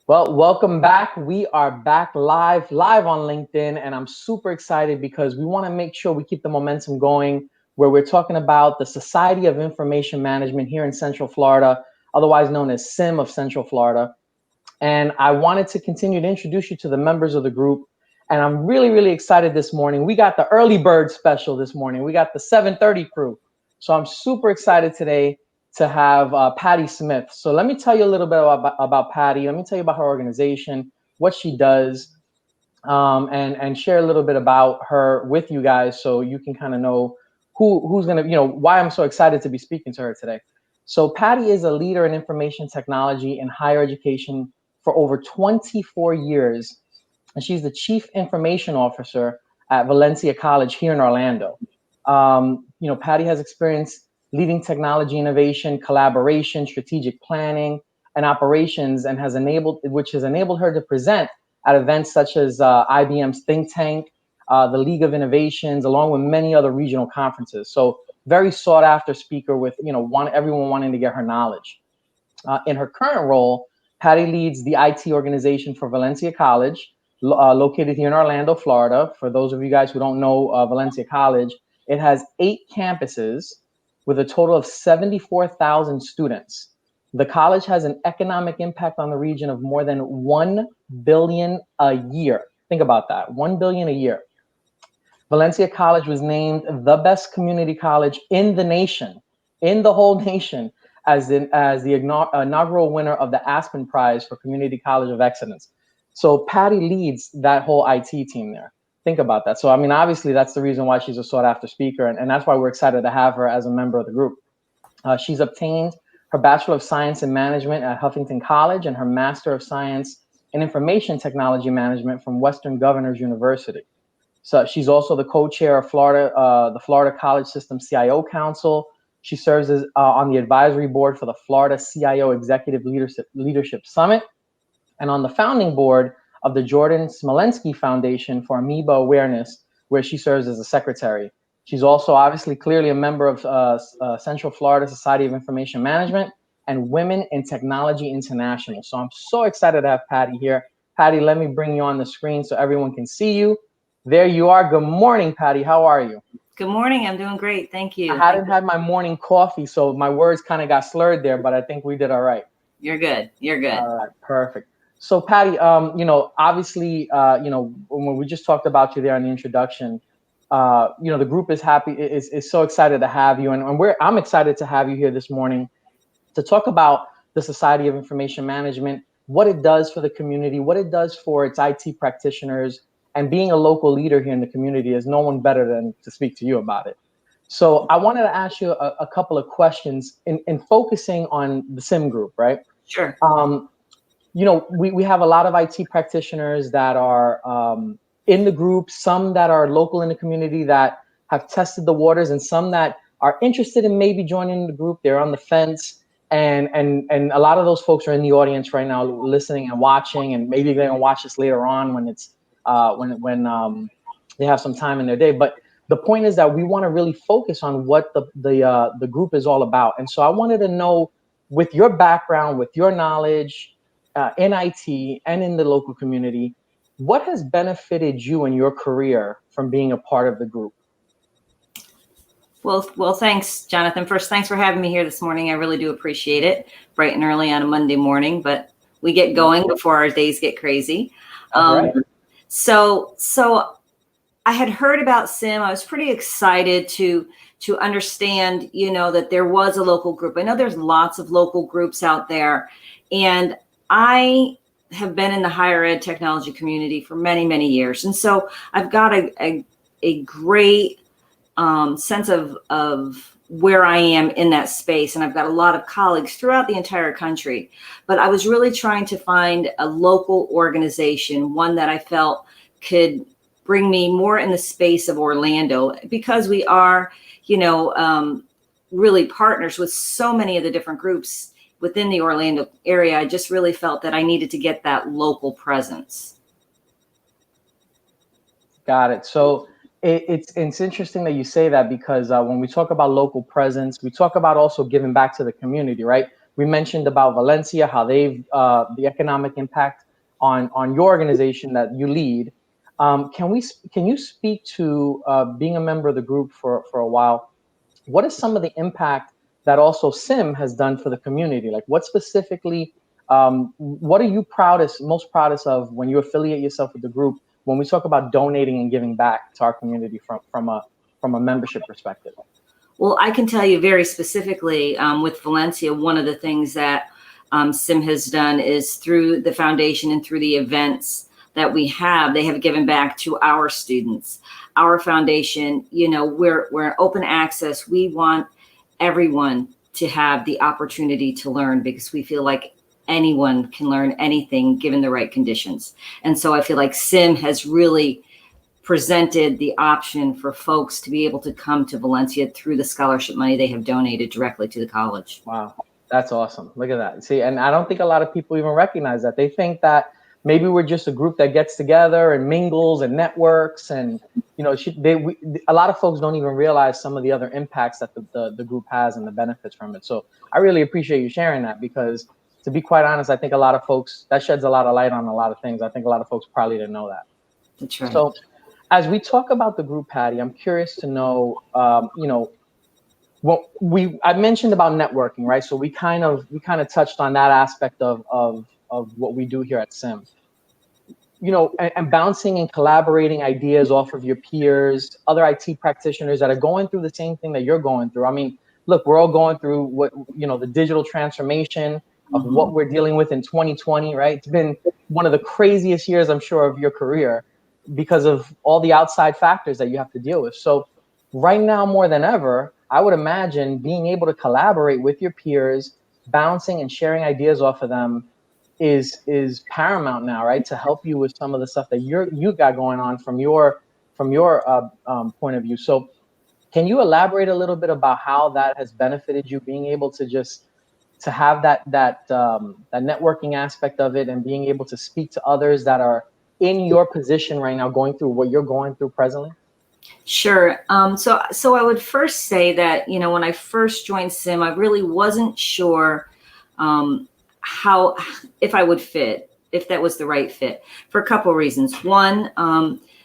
Well, welcome back. We are back live on LinkedIn, and I'm super excited because we want to make sure we keep the momentum going where we're talking about the Society of Information Management here in Central Florida, otherwise known as SIM of Central Florida. And I wanted to continue to introduce you to the members of the group. And I'm really excited this morning. We got the early bird special this morning. We got the 7:30 crew. So I'm super excited today to have Patti Smith. So let me tell you a little bit about Patti. Let me tell you about her organization, what she does, and share a little bit about her with you guys so you can kind of know who's going to, why I'm so excited to be speaking to her today. So Patti is a leader in information technology in higher education for over 24 years, and she's the chief information officer at Valencia College here in Orlando. Patti has experience leading technology innovation, collaboration, strategic planning, and operations, and which has enabled her to present at events such as IBM's Think Tank, the League of Innovations, along with many other regional conferences. So very sought after speaker with, everyone wanting to get her knowledge. In her current role, Patti leads the IT organization for Valencia College, located here in Orlando, Florida. For those of you guys who don't know Valencia College, it has 8 campuses with a total of 74,000 students. The college has an economic impact on the region of more than 1 billion a year. Think about that, 1 billion a year. Valencia College was named the best community college in the nation, in the whole nation, as the inaugural winner of the Aspen Prize for Community College of Excellence. So Patti leads that whole IT team there. Think about that. So, I mean, obviously, that's the reason why she's a sought after speaker, and that's why we're excited to have her as a member of the group. She's obtained her Bachelor of Science in Management at Huffington College and her Master of Science in Information Technology Management from Western Governors University. So she's also the co-chair of the Florida College System CIO Council. She serves as on the advisory board for the Florida CIO Executive Leadership Summit, and on the founding board of the Jordan Smolensky Foundation for Amoeba Awareness, where she serves as a secretary. She's also obviously clearly a member of Central Florida Society of Information Management and Women in Technology International. So I'm so excited to have Patti here. Patti, let me bring you on the screen so everyone can see you. There you are. Good morning, Patti. How are you? Good morning. I'm doing great. Thank you. I hadn't had my morning coffee, so my words kind of got slurred there, but I think we did all right. You're good. You're good. All right, perfect. So Patti, obviously, when we just talked about you there in the introduction, the group is is so excited to have you, and I'm excited to have you here this morning to talk about the Society of Information Management, what it does for the community, what it does for its IT practitioners, and being a local leader here in the community. There's no one better than to speak to you about it. So I wanted to ask you a couple of questions in focusing on the SIM group, right? Sure. We have a lot of IT practitioners that are in the group, some that are local in the community that have tested the waters, and some that are interested in maybe joining the group. They're on the fence. And a lot of those folks are in the audience right now listening and watching, and maybe they're gonna watch this later on when it's when they have some time in their day. But the point is that we want to really focus on what the group is all about. And so I wanted to know, with your background, with your knowledge in IT and in the local community, what has benefited you in your career from being a part of the group? Well, thanks, Jonathan. First, thanks for having me here this morning. I really do appreciate it. Bright and early on a Monday morning, but we get going before our days get crazy. Right. So I had heard about SIM. I was pretty excited to understand, that there was a local group. I know there's lots of local groups out there, and I have been in the higher ed technology community for many, many years. And so I've got a great sense of where I am in that space. And I've got a lot of colleagues throughout the entire country, but I was really trying to find a local organization, one that I felt could bring me more in the space of Orlando, because we are, really partners with so many of the different groups within the Orlando area. I just really felt that I needed to get that local presence. Got it. So it's interesting that you say that, because when we talk about local presence, we talk about also giving back to the community, right? We mentioned about Valencia, how they've the economic impact on your organization that you lead. Can you speak to being a member of the group for a while? What is some of the impact that also SIM has done for the community? Like, what specifically, what are you most proudest of when you affiliate yourself with the group? When we talk about donating and giving back to our community from a membership perspective. Well, I can tell you very specifically with Valencia, one of the things that SIM has done is through the foundation and through the events that we have, they have given back to our students. Our foundation, you know, we're open access. We want everyone to have the opportunity to learn because we feel like anyone can learn anything given the right conditions. And so I feel like SIM has really presented the option for folks to be able to come to Valencia through the scholarship money they have donated directly to the college. Wow, that's awesome. Look at that. See, and I don't think a lot of people even recognize that. They think that maybe we're just a group that gets together and mingles and networks, and you know, a lot of folks don't even realize some of the other impacts that the group has and the benefits from it. So I really appreciate you sharing that, because to be quite honest, I think a lot of folks, that sheds a lot of light on a lot of things. I think a lot of folks probably didn't know that. That's right. So as we talk about the group, Patti, I'm curious to know, you know, well, I mentioned about networking, right? So we kind of touched on that aspect of what we do here at SIM. You know, and bouncing and collaborating ideas off of your peers, other IT practitioners that are going through the same thing that you're going through. I mean, look, we're all going through the digital transformation of what we're dealing with in 2020, right? It's been one of the craziest years, I'm sure, of your career because of all the outside factors that you have to deal with. So right now, more than ever, I would imagine being able to collaborate with your peers, bouncing and sharing ideas off of them is paramount now, right? To help you with some of the stuff that you got going on from your point of view. So can you elaborate a little bit about how that has benefited you, being able to have that networking aspect of it, and being able to speak to others that are in your position right now, going through what you're going through presently? Sure. So I would first say that, you know, when I first joined SIM, I really wasn't sure how, if I would fit, if that was the right fit, for a couple of reasons. One,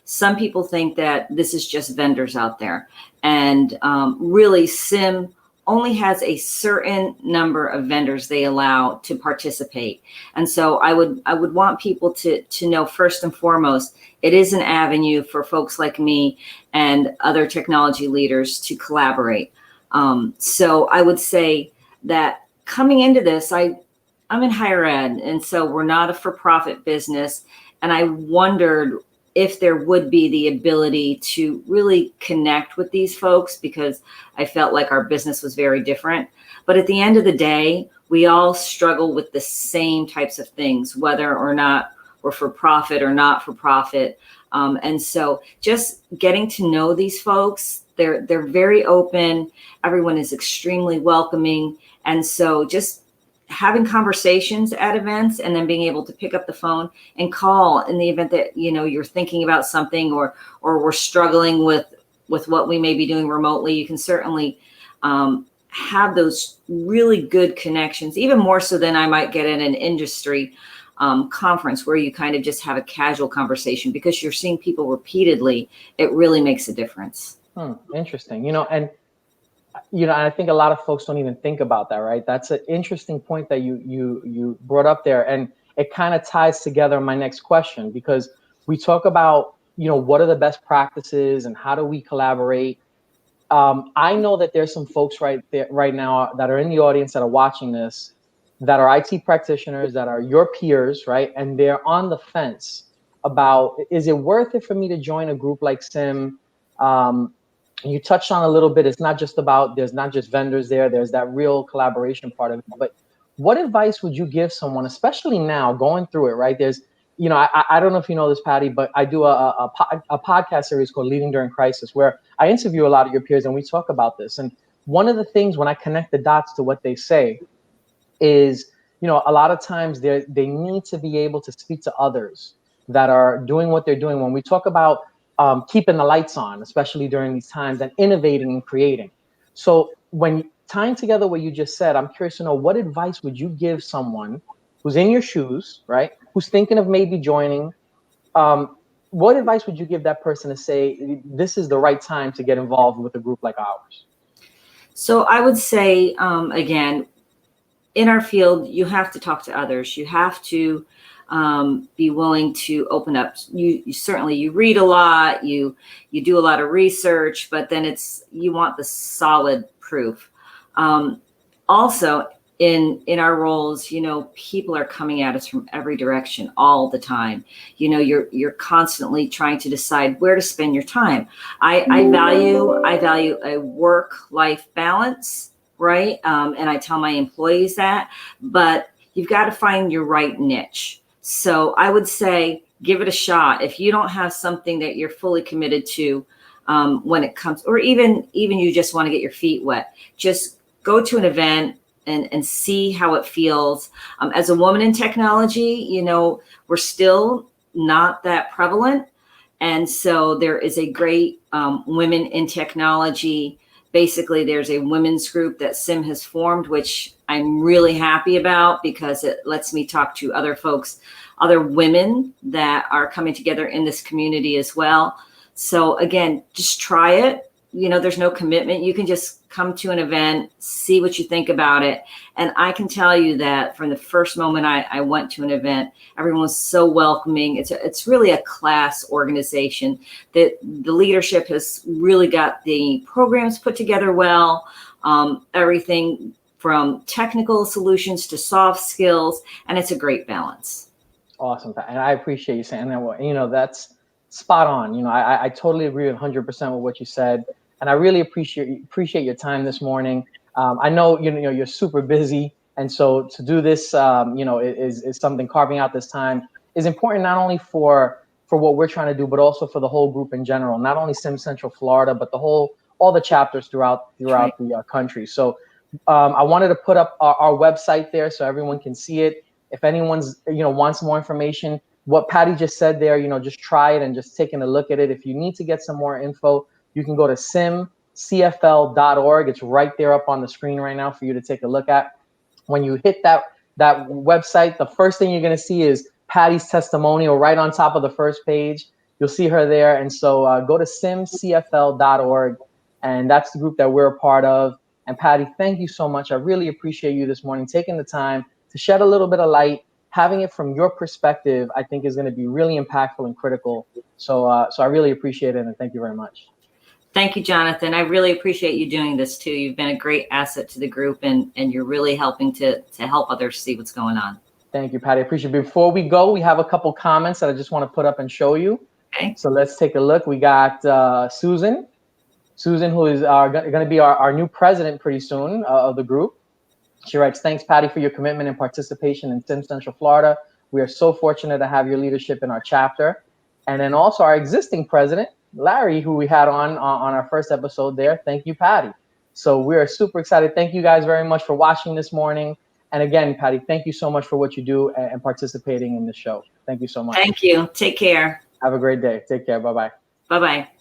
some people think that this is just vendors out there, and really SIM only has a certain number of vendors they allow to participate. And so I would want people to know, first and foremost, it is an avenue for folks like me and other technology leaders to collaborate. So I would say that coming into this, I'm in higher ed, and so we're not a for-profit business. And I wondered if there would be the ability to really connect with these folks, because I felt like our business was very different. But at the end of the day, we all struggle with the same types of things, whether or not we're for profit or not for profit. And so just getting to know these folks, they're very open. Everyone is extremely welcoming. And so just having conversations at events, and then being able to pick up the phone and call in the event that, you know, you're thinking about something, or we're struggling with what we may be doing remotely, you can certainly have those really good connections, even more so than I might get in an industry conference where you kind of just have a casual conversation, because you're seeing people repeatedly. It really makes a difference. Interesting. And I think a lot of folks don't even think about that, right? That's an interesting point that you brought up there, and it kind of ties together my next question, because we talk about, what are the best practices and how do we collaborate? I know that there's some folks right now that are in the audience that are watching this, that are IT practitioners, that are your peers, right? And they're on the fence about, is it worth it for me to join a group like SIM? You touched on a little bit, it's not just about, there's not just vendors there, there's that real collaboration part of it. But what advice would you give someone, especially now going through it, right? There's, I don't know if you know this, Patti, but I do a podcast series called Leading During Crisis, where I interview a lot of your peers and we talk about this. And one of the things when I connect the dots to what they say is, a lot of times they need to be able to speak to others that are doing what they're doing. When we talk about keeping the lights on, especially during these times, and innovating and creating. So when tying together what you just said, I'm curious to know, what advice would you give someone who's in your shoes, right? Who's thinking of maybe joining? What advice would you give that person to say, this is the right time to get involved with a group like ours? So I would say, again, in our field, you have to talk to others. You have to be willing to open up. You certainly, you read a lot, you do a lot of research, but then you want the solid proof. Also, in our roles, people are coming at us from every direction all the time. You're constantly trying to decide where to spend your time. I value a work-life balance, right? And I tell my employees that, but you've got to find your right niche. So I would say, give it a shot. If you don't have something that you're fully committed to, when it comes, or even you just want to get your feet wet, just go to an event and see how it feels. As a woman in technology, we're still not that prevalent. And so there is a great women in technology. Basically, there's a women's group that SIM has formed, which I'm really happy about, because it lets me talk to other folks, other women that are coming together in this community as well. So again, just try it. There's no commitment. You can just come to an event, see what you think about it. And I can tell you that from the first moment I went to an event, everyone was so welcoming. It's really a class organization. That the leadership has really got the programs put together well, everything from technical solutions to soft skills, and it's a great balance. Awesome. And I appreciate you saying that. That's spot on. I totally agree 100% with what you said. And I really appreciate your time this morning. I know, you're super busy. And so to do this, is something, carving out this time is important, not only for what we're trying to do, but also for the whole group in general, not only Sim Central Florida, but all the chapters throughout the country. So I wanted to put up our website there so everyone can see it. If anyone's, wants more information, what Patti just said there, just try it and just taking a look at it. If you need to get some more info, you can go to simcfl.org. It's right there up on the screen right now for you to take a look at. When you hit that website, the first thing you're going to see is Patti's testimonial right on top of the first page. You'll see her there. And so go to simcfl.org, and that's the group that we're a part of. And Patti, thank you so much. I really appreciate you this morning taking the time to shed a little bit of light. Having it from your perspective, I think, is going to be really impactful and critical. So I really appreciate it, and thank you very much. Thank you, Jonathan. I really appreciate you doing this too. You've been a great asset to the group, and you're really helping to help others see what's going on. Thank you, Patti. I appreciate it. Before we go, we have a couple comments that I just want to put up and show you. Okay. So let's take a look. We got Susan, who is going to be our new president pretty soon of the group. She writes, "Thanks, Patti, for your commitment and participation in Sim Central Florida. We are so fortunate to have your leadership in our chapter." And then also our existing president, Larry, who we had on our first episode there. Thank you, Patti. So we are super excited. Thank you guys very much for watching this morning. And again, Patti, thank you so much for what you do and participating in the show. Thank you so much. Thank you. Take care. Have a great day. Take care. Bye-bye. Bye-bye.